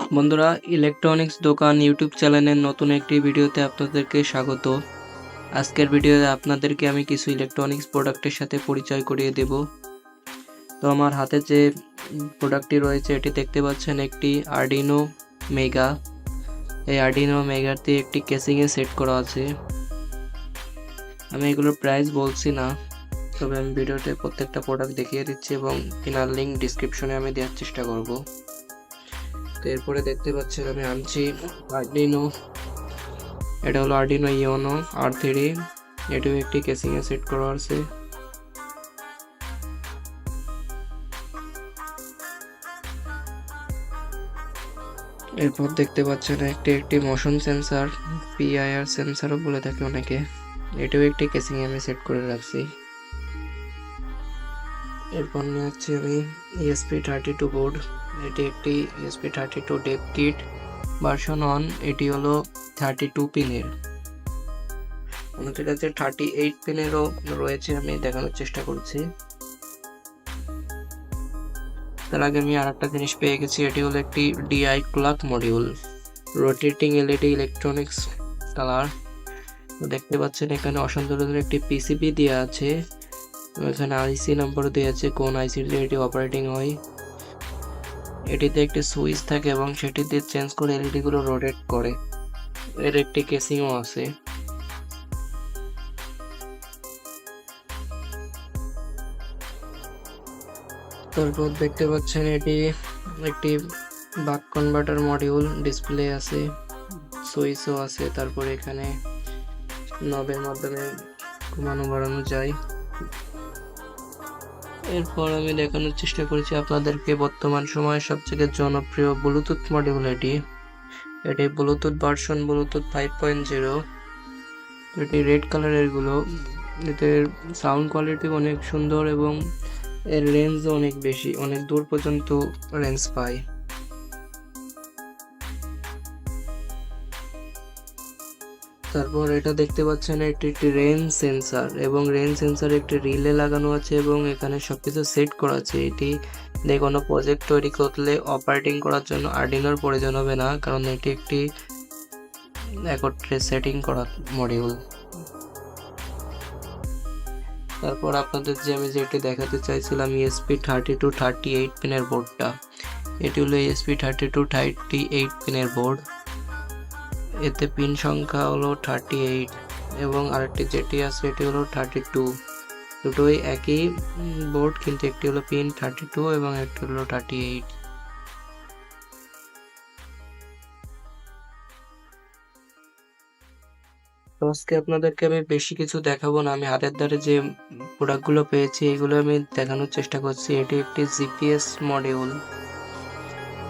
বন্ধুরা, ইলেকট্রনিক্স দোকান ইউটিউব চ্যানেলের নতুন একটি ভিডিওতে আপনাদেরকে স্বাগত। আজকের ভিডিওতে আপনাদেরকে আমি কিছু ইলেকট্রনিক্স প্রোডাক্টের সাথে পরিচয় করিয়ে দেব। তো আমার হাতে যে প্রোডাক্টটি রয়েছে এটি দেখতে পাচ্ছেন একটি আরডিনো মেগা। এই আরডিনো মেগাতে একটি কেসিংয়ে সেট করা আছে। আমি এগুলোর প্রাইস বলছি না, তবে আমি ভিডিওতে প্রত্যেকটা প্রোডাক্ট দেখিয়ে দিচ্ছি এবং কেনার লিঙ্ক ডিসক্রিপশনে আমি দেওয়ার চেষ্টা করব। তো এরপরে দেখতে পাচ্ছেন আমি আনছি আরডিনো। এটা হলো আরডিনো ইউনো R3। এটাও একটি কেসিংয়ে সেট করা আছে। এরপর দেখতে পাচ্ছেন একটি মোশন সেন্সার, PIR সেন্সারও বলে থাকে অনেকে। এটাও একটি কেসিংয়ে আমি সেট করে রাখছি। এরপর নিয়ে যাচ্ছি আমি ESP32 বোর্ড। এটি একটি ESP32 ডেপ কিট ভার্সন 1। এটি হলো 32 পিনের। আমাদের কাছে 38 পিনেরও রয়েছে, আমি দেখানোর চেষ্টা করছি। তার আগে আমি আরেকটা জিনিস পেয়ে গেছি, এটি হলো একটি DI clock module, rotating LED electronics colour. তো দেখতে পাচ্ছেন এখানে অসংখ্য একটি PCB দেওয়া আছে, এখানে IC নাম্বার দেওয়া আছে, কোন IC দিয়ে এটি অপারেটিং হয়। এটিতে একটি সুইচ থাকে এবং সেটি দিয়ে চেঞ্জ করে LED গুলো রোটেট করে। এর একটি কেসিংও আছে। তারপর দেখতে পাচ্ছেন এটি একটি বাক কনভার্টার মডিউল, ডিসপ্লে আছে, সুইচও আছে। তারপর এখানে নবের মাধ্যমে কমানো বাড়ানো যায়। এরপর আমি দেখানোর চেষ্টা করেছি আপনাদেরকে বর্তমান সময়ে সবথেকে জনপ্রিয় ব্লুটুথ মডিউল। এটি ব্লুটুথ ভার্সন ব্লুটুথ 5.0। এটি রেড কালারের গুলো। এতে সাউন্ড কোয়ালিটি অনেক সুন্দর এবং এর রেঞ্জও অনেক বেশি, অনেক দূর পর্যন্ত রেঞ্জ পায়। তারপর এটা দেখতে পাচ্ছেন এটি একটি রেঞ্জ সেন্সার এবং রেঞ্জ সেন্সারে একটি রিলে লাগানো আছে এবং এখানে সবকিছু সেট করা আছে। এটি দিয়ে কোনো প্রজেক্ট তৈরি করলে অপারেটিং করার জন্য আরডিনোর প্রয়োজন হবে না, কারণ এটি একটি একত্রে সেটিং করা মডিউল। তারপর আপনাদের আমি যেটি দেখাতে চাইছিলাম ESP32 38 পিনের বোর্ডটা। এটি হলো ESP32 38 পিনের বোর্ড। এতে পিন সংখ্যা হলো 38 এবং আরেকটি যেটি আছে এটি হলো 32। দুটোই একই বোর্ড, কিন্তু একটি হলো পিন 32 এবং একটি হলো 38। তো আজকে আপনাদেরকে আমি বেশি কিছু দেখাবো না, আমি হাতের দ্বারে যে প্রোডাক্টগুলো পেয়েছি এগুলো আমি দেখানোর চেষ্টা করছি। এটি একটি GPS মডিউল।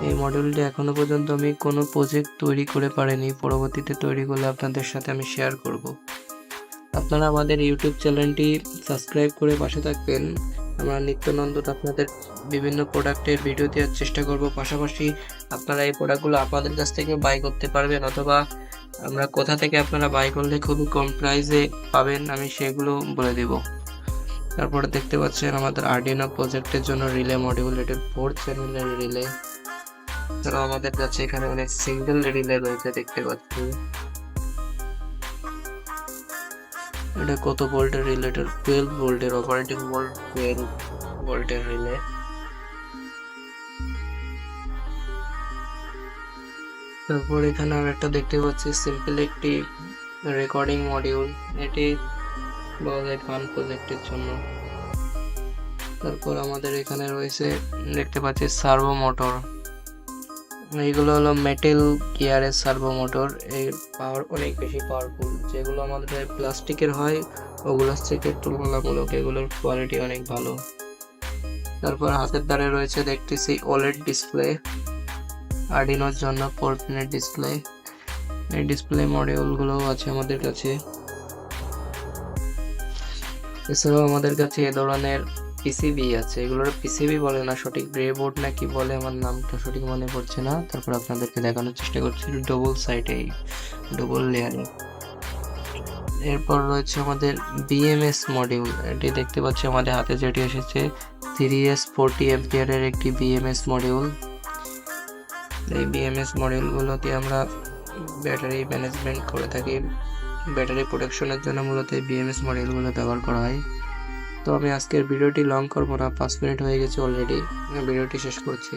এই মডিউলটি এখনো পর্যন্ত আমি কোনো প্রজেক্ট তৈরি করে পারিনি, পরবর্তীতে তৈরি করলে আপনাদের সাথে আমি শেয়ার করব। আপনারা আমাদের ইউটিউব চ্যানেলটি সাবস্ক্রাইব করে পাশে থাকবেন। আমরা নিত্য নতুন আপনাদের বিভিন্ন প্রোডাক্টের ভিডিও দেওয়ার চেষ্টা করব। পাশাপাশি আপনারা এই প্রোডাক্টগুলো আপনাদের কাছ থেকে বাই করতে পারবেন, অথবা আমরা কোথা থেকে আপনারা বাই করলে খুবই কম প্রাইসে পাবেন আমি সেগুলো বলে দেব। তারপরে দেখতে পাচ্ছেন আমাদের আরডিনো প্রজেক্টের জন্য রিলে মডিউল। এটি 4 চ্যানেলের রিলে। এছাড়াও আমাদের কাছে এখানে অনেক সিঙ্গেল রিলে রয়েছে, দেখতে পাচ্ছি। এটা কত ভোল্টের রিলে? 12 ভোল্টের অপারেটিং ভোল্ট, 12 ভোল্টের রিলে। তারপর এখানে আর একটা দেখতে পাচ্ছি সিম্পল একটি রেকর্ডিং মডিউল। এটি গান প্রজেক্টের জন্য। তারপর আমাদের এখানে রয়েছে দেখতে পাচ্ছি সার্ভো মোটর। এইগুলো হলো মেটাল গিয়ারের সার্ভো মোটর। এর পাওয়ার অনেক বেশি পাওয়ারফুল। যেগুলো আমাদের প্লাস্টিকের হয় ওগুলোর থেকে তুলনামূলক এগুলোর কোয়ালিটি অনেক ভালো। তারপর হাতের দ্বারে রয়েছে দেখতেছি OLED ডিসপ্লে, আরডিনোর জন্য 4 পিনের ডিসপ্লে। এই ডিসপ্লে মডিউলগুলো আছে আমাদের কাছে। এছাড়াও আমাদের কাছে এ ধরনের PCB আছে, এগুলোর PCB বলে না, সঠিক ব্রেবোর্ড না কি বলে, আমার নামটা সঠিক মনে পড়ছে না। তারপর আপনাদেরকে দেখানোর চেষ্টা করছি ডবল সাইডে, ডবল লেয়ারিং। এরপর রয়েছে আমাদের BMS মডিউল। এটি দেখতে পাচ্ছি আমাদের হাতে যেটি এসেছে 3S 40 অ্যাম্পিয়ারের একটি BMS মডিউল। এই বিএমএস মডিউলগুলোতে আমরা ব্যাটারি ম্যানেজমেন্ট করে থাকি। ব্যাটারি প্রোটেকশনের জন্য মূলত এই বিএমএস মডিউলগুলো ব্যবহার করা হয়। তো আমি আজকের ভিডিওটি লং করবো না, 5 মিনিট হয়ে গেছে অলরেডি, ভিডিওটি শেষ করছি।